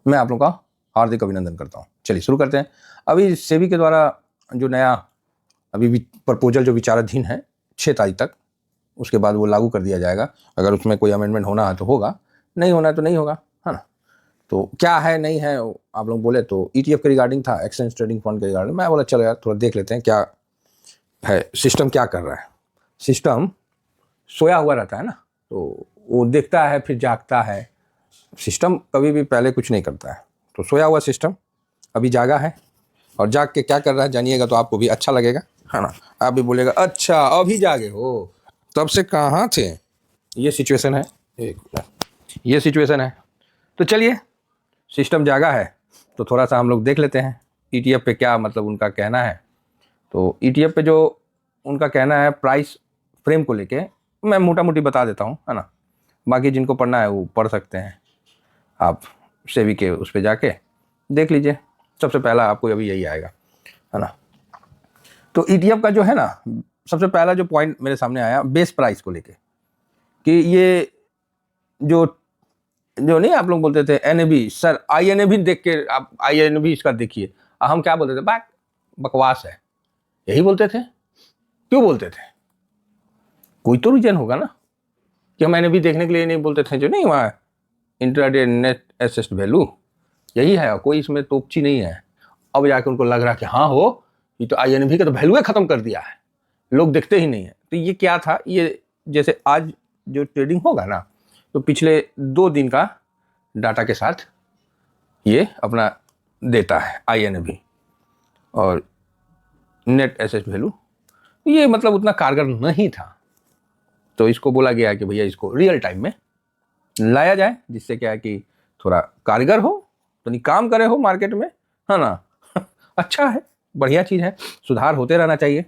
मैं आप लोगों का हार्दिक अभिनंदन करता हूँ। चलिए शुरू करते हैं। अभी सेबी के द्वारा जो नया अभी प्रपोजल जो विचाराधीन है 6 तारीख तक, उसके बाद वो लागू कर दिया जाएगा। अगर उसमें कोई अमेंडमेंट होना है तो होगा, नहीं होना है तो नहीं होगा, है ना। तो क्या है नहीं है आप लोग बोले तो ETF के रिगार्डिंग था, एक्सचेंज ट्रेडिंग फंड के रिगार्डिंग। मैं बोला चलो यार थोड़ा देख लेते हैं क्या है, सिस्टम क्या कर रहा है। सिस्टम सोया हुआ रहता है ना, तो वो देखता है फिर जागता है। सिस्टम कभी भी पहले कुछ नहीं करता है, तो सोया हुआ सिस्टम अभी जागा है और जाग के क्या कर रहा है जानिएगा तो आपको भी अच्छा लगेगा, है ना। आप भी बोलेगा अच्छा अभी जागे हो, तब से कहाँ थे। ये सिचुएशन है, ये सिचुएशन है। तो चलिए सिस्टम जागा है तो थोड़ा सा हम लोग देख लेते हैं ETF पे क्या मतलब उनका कहना है। तो ETF पे जो उनका कहना है प्राइस फ्रेम को लेके मैं मोटा मोटी बता देता हूँ, है ना। बाकी जिनको पढ़ना है वो पढ़ सकते हैं, आप सेबी के उस पर जाके देख लीजिए। सबसे पहला आपको अभी यही आएगा, है ना। तो ETF का जो है ना, सबसे पहला जो पॉइंट मेरे सामने आया बेस प्राइस को लेके, कि ये जो नहीं आप लोग बोलते थे NAB, सर INAB देख के आप INAB इसका देखिए। हम क्या बोलते थे, बकवास है, यही बोलते थे। क्यों बोलते थे, कोई तो रीजन होगा ना कि हम NAB देखने के लिए नहीं बोलते थे। जो नहीं वहाँ इंट्राडे नेट एसेट वैल्यू यही है, कोई इसमें तोपची नहीं है। अब जाके उनको लग रहा कि हाँ हो, ये तो INAB का तो वैल्यू खत्म कर दिया है, लोग देखते ही नहीं है। तो ये क्या था, ये जैसे आज जो ट्रेडिंग होगा ना, तो पिछले 2 दिन का डाटा के साथ ये अपना देता है INAB और नेट एसेट वैल्यू। ये मतलब उतना कारगर नहीं था, तो इसको बोला गया कि भैया इसको रियल टाइम में लाया जाए, जिससे क्या है कि थोड़ा कारगर हो, तो काम करे हो मार्केट में, है ना। अच्छा है, बढ़िया चीज़ है, सुधार होते रहना चाहिए।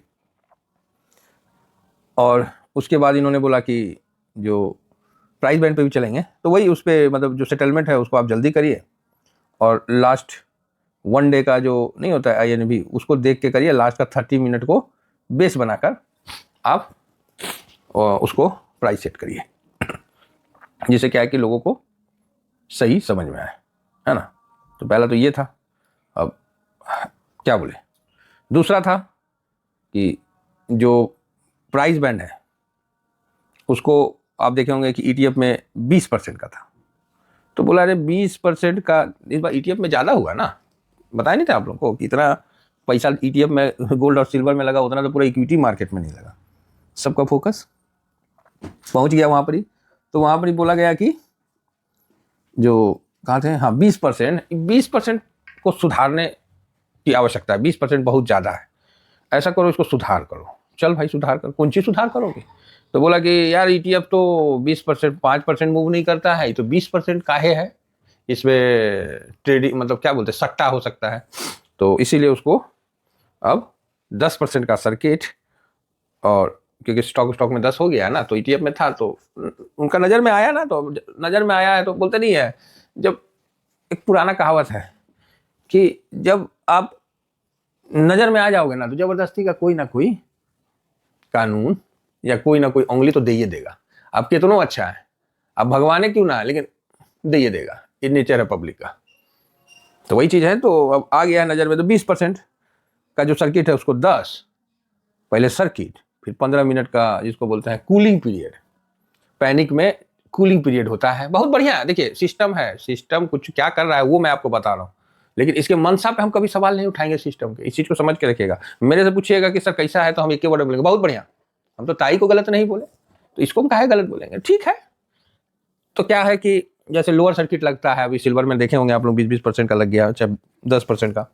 और उसके बाद इन्होंने बोला कि जो प्राइस बैंड पे भी चलेंगे, तो वही उस पर मतलब जो सेटलमेंट है उसको आप जल्दी करिए, और लास्ट 1 डे का जो नहीं होता है INAB उसको देख के करिए। लास्ट का 30 मिनट को बेस बनाकर आप उसको प्राइस सेट करिए, जिससे क्या है कि लोगों को सही समझ में आए, है ना। तो पहला तो ये था। अब क्या बोले, दूसरा था कि जो प्राइस बैंड है उसको आप देखे होंगे कि ETF में 20% का था। तो बोला अरे 20% का इस बार ETF में ज़्यादा हुआ ना, बताया नहीं था आप लोगों को कि इतना पैसा ETF में गोल्ड और सिल्वर में लगा, उतना तो पूरा इक्विटी मार्केट में नहीं लगा। सबका फोकस पहुंच गया वहाँ पर ही। तो वहाँ पर ही बोला गया कि जो कहा थे, हाँ 20% को सुधारने की आवश्यकता है। 20% बहुत ज़्यादा है, ऐसा करो इसको सुधार करो। चल भाई सुधार कर, कौन चीज़ सुधार करोगे। तो बोला कि यार ETF तो 20% 5% मूव नहीं करता है, तो 20% काहे है, इसमें ट्रेडिंग मतलब क्या बोलते हैं सट्टा हो सकता है, तो इसीलिए उसको अब 10% का सर्किट। और क्योंकि स्टॉक में 10 हो गया ना, तो ETF में था तो उनका नज़र में आया ना, तो नज़र में आया है तो बोलते नहीं है। जब एक पुराना कहावत है कि जब आप नज़र में आ जाओगे ना, तो ज़बरदस्ती का कोई ना कोई कानून या कोई ना कोई उंगली तो दे ही देगा। आप कितना अच्छा है, आप भगवान क्यों ना है, लेकिन दे ही देगा, ये नेचर है पब्लिक का। तो वही चीज़ है। तो अब आ गया है नज़र में, तो 20% का जो सर्किट है उसको 10 पहले सर्किट, फिर 15 मिनट का जिसको बोलते हैं कूलिंग पीरियड। पैनिक में कूलिंग पीरियड होता है, बहुत बढ़िया। देखिए सिस्टम है, सिस्टम कुछ क्या कर रहा है वो मैं आपको बता रहा हूँ, लेकिन इसके मंशा पे हम कभी सवाल नहीं उठाएंगे सिस्टम के। इस चीज़ को समझ के रखिएगा। मेरे से पूछिएगा कि सर कैसा है, तो हम एक ही वर्ड बोलेंगे बहुत बढ़िया। हम तो ताई को गलत नहीं बोले, तो इसको हम काहे गलत बोलेंगे, ठीक है। तो क्या है कि जैसे लोअर सर्किट लगता है, अभी सिल्वर में देखे होंगे आप लोग 20% का लग गया, चाहे 10% का,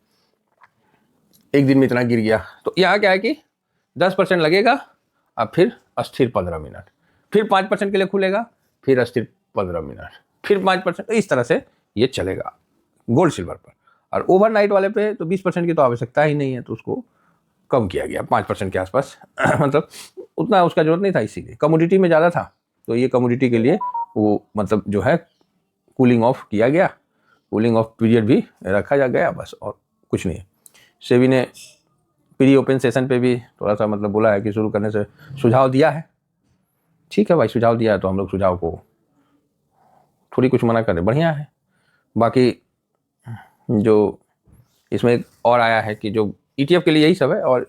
एक दिन में इतना गिर गया। तो यहाँ क्या है कि 10% लगेगा, अब फिर अस्थिर 15 मिनट, फिर 5% के लिए खुलेगा, फिर अस्थिर 15 मिनट, फिर 5%। तो इस तरह से ये चलेगा गोल्ड सिल्वर पर। और ओवरनाइट वाले पे तो 20% की तो आवश्यकता ही नहीं है, तो उसको कम किया गया 5% के आसपास। मतलब उतना उसका जरूरत नहीं था, इसीलिए कमोडिटी में ज़्यादा था, तो ये कमोडिटी के लिए वो मतलब जो है कूलिंग ऑफ किया गया, कूलिंग ऑफ पीरियड भी रखा जा गया, बस और कुछ नहीं। सेबी ने प्री ओपन सेशन पे भी थोड़ा सा मतलब बोला है कि शुरू करने से सुझाव दिया है। ठीक है भाई, सुझाव दिया है तो हम लोग सुझाव को थोड़ी कुछ मना करें, बढ़िया है। बाकी जो इसमें एक और आया है कि जो ETF के लिए यही सब है, और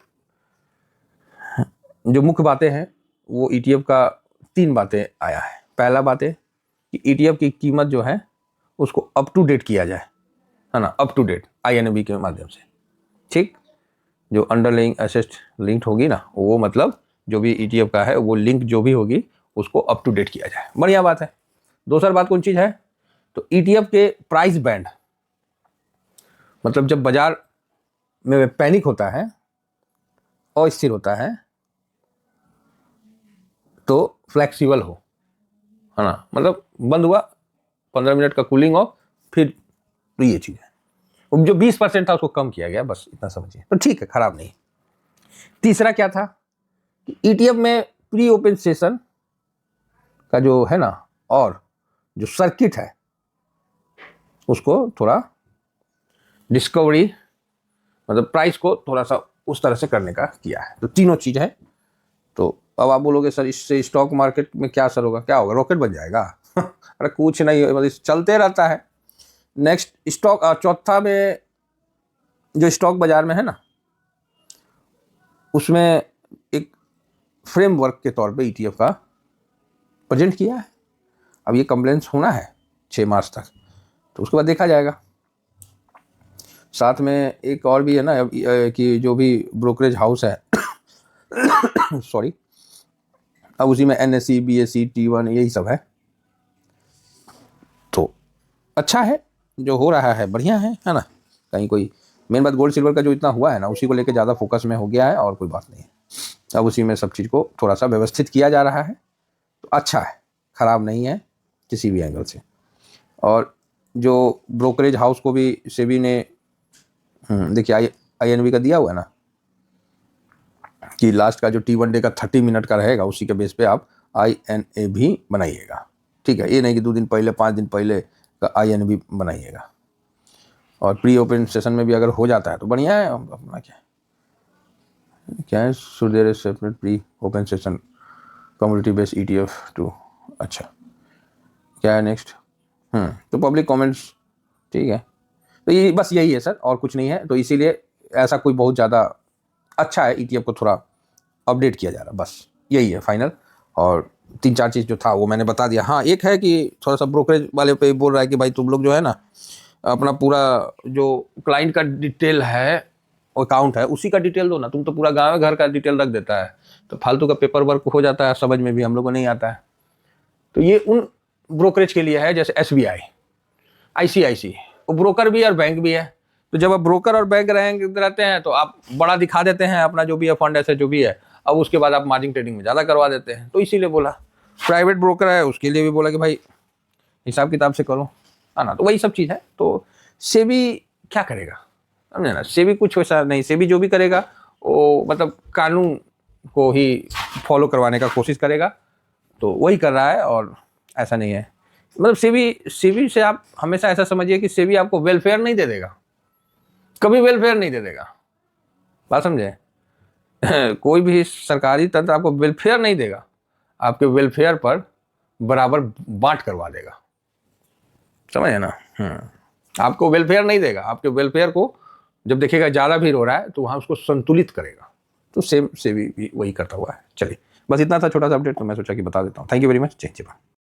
जो मुख्य बातें हैं वो ETF का 3 बातें आया है। पहला बात है कि ETF की कीमत जो है उसको अप टू डेट किया जाए, है ना, अप टू डेट INB के माध्यम से, ठीक। जो अंडरलाइंग एसेट लिंक्ड होगी ना, वो मतलब जो भी ETF का है वो लिंक जो भी होगी उसको अप टू डेट किया जाए, बढ़िया बात है। दूसरा बात कौन चीज़ है, तो ETF के प्राइस बैंड, मतलब जब बाजार में पैनिक होता है, अस्थिर होता है, तो फ्लेक्सिबल हो, है ना, मतलब बंद हुआ 15 मिनट का कूलिंग ऑफ, फिर तो ये चीज़ है। जो 20% था उसको कम किया गया, बस इतना समझिए, तो ठीक है, खराब नहीं। तीसरा क्या था कि ETF में प्री ओपन सेशन का जो है ना, और जो सर्किट है उसको थोड़ा डिस्कवरी, मतलब प्राइस को थोड़ा सा उस तरह से करने का किया है। तो तीनों चीज़ है। तो अब आप बोलोगे सर इससे स्टॉक मार्केट में क्या असर होगा, क्या होगा, रॉकेट बन जाएगा? अरे कुछ नहीं, मतलब चलते रहता है। नेक्स्ट स्टॉक, चौथा में जो स्टॉक बाजार में है ना, उसमें एक फ्रेमवर्क के तौर पे ETF का प्रेजेंट किया है। अब ये कंप्लेंस होना है 6 मार्च तक, तो उसके बाद देखा जाएगा। साथ में एक और भी है ना कि जो भी ब्रोकरेज हाउस है सॉरी, अब उसी में NSE, BSE, T1 यही सब है। तो अच्छा है, जो हो रहा है बढ़िया है ना। कहीं कोई मेन बात गोल्ड सिल्वर का जो इतना हुआ है ना, उसी को लेके ज़्यादा फोकस में हो गया है, और कोई बात नहीं है। अब उसी में सब चीज़ को थोड़ा सा व्यवस्थित किया जा रहा है, तो अच्छा है, ख़राब नहीं है किसी भी एंगल से। और जो ब्रोकरेज हाउस को भी सेबी ने देखिए INB का दिया हुआ है ना कि लास्ट का जो T1 डे का 30 मिनट का रहेगा, उसी के बेस पे आप INA भी बनाइएगा, ठीक है। ये नहीं कि 2 दिन पहले 5 दिन पहले का INB बनाइएगा। और प्री ओपन सेशन में भी अगर हो जाता है तो बढ़िया है। अपना क्या है, should there is separate pre open session community based ETF too, अच्छा क्या है नेक्स्ट, तो पब्लिक कमेंट्स, ठीक है। तो ये बस यही है सर, और कुछ नहीं है। तो इसीलिए ऐसा कोई बहुत ज़्यादा अच्छा है, ETF को थोड़ा अपडेट किया जा रहा है, बस यही है फाइनल। और 3-4 चीज़ जो था वो मैंने बता दिया। हाँ, एक है कि थोड़ा सा ब्रोकरेज वाले पे बोल रहा है कि भाई तुम लोग जो है ना, अपना पूरा जो क्लाइंट का डिटेल है, अकाउंट है, उसी का डिटेल दो ना। तुम तो पूरा गाँव घर का डिटेल रख देता है, तो फालतू का पेपर वर्क हो जाता है, समझ में भी हम लोग को नहीं आता है। तो ये उन ब्रोकरेज के लिए है, जैसे SBI, ICICI, वो ब्रोकर भी और बैंक भी है। तो जब आप ब्रोकर और बैंक रहते हैं तो आप बड़ा दिखा देते हैं अपना जो भी है फंड ऐसे जो भी है, अब उसके बाद आप मार्जिन ट्रेडिंग में ज़्यादा करवा देते हैं। तो इसीलिए बोला प्राइवेट ब्रोकर है उसके लिए भी बोला कि भाई हिसाब किताब से करो, है ना। तो वही सब चीज़ है। तो सेबी क्या करेगा, समझे ना, सेबी कुछ वैसा नहीं। सेबी जो भी करेगा वो मतलब कानून को ही फॉलो करवाने का कोशिश करेगा, तो वही कर रहा है, और ऐसा नहीं है। मतलब सेबी से आप हमेशा ऐसा समझिए कि सेबी आपको वेलफेयर नहीं दे देगा, कभी वेलफेयर नहीं दे देगा, बात समझे। कोई भी सरकारी तंत्र आपको वेलफेयर नहीं देगा, आपके वेलफेयर पर बराबर बांट करवा देगा, समझे ना। आपको वेलफेयर नहीं देगा, आपके वेलफेयर को जब देखेगा ज़्यादा भीड़ हो रहा है तो वहाँ उसको संतुलित करेगा। तो सेबी भी वही करता हुआ है। चलिए, बस इतना था छोटा सा अपडेट, तो मैं सोचा कि बता देता हूँ। Thank you very much. जय हिंद।